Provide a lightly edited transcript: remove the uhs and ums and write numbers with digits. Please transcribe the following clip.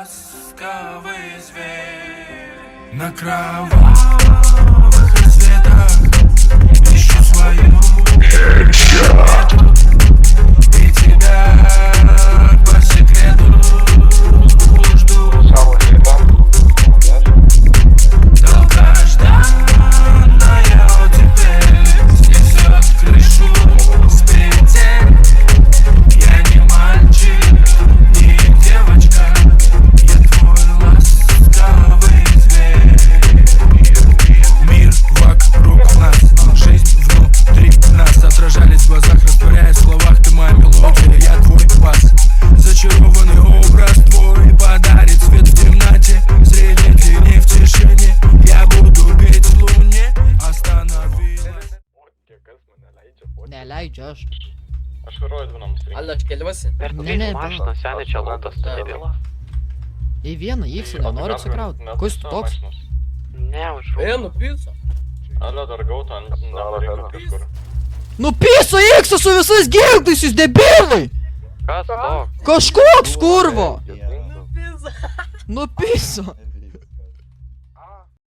ласковый зверь. На кровавых рассветах ищу свою мету. И тебя по секрету жду. Долгожданная оттепель снесет крышу с петель. Я не мальчик, не девочка, я твой ласковый зверь. Мир вокруг нас, жизнь внутри нас, отражались в глазах, растворяясь в словах. Ты моя мелодия, я твой бас. Зачарованный образ твой подарит свет в темноте. Среди теней в тишине я буду бить в луне. Остановилась. Neler gör. Allah gelmesin. Ne Машина, сяне чалунта стебіла. І він, їх сюди, норик сыграл. Какой стокс? Не, уже. Ну пицца. Ну пісо, іксус, ви згілдисюсь, дебілий! Касток. Кашкокс, курва! Ну пицца. Ну пісо!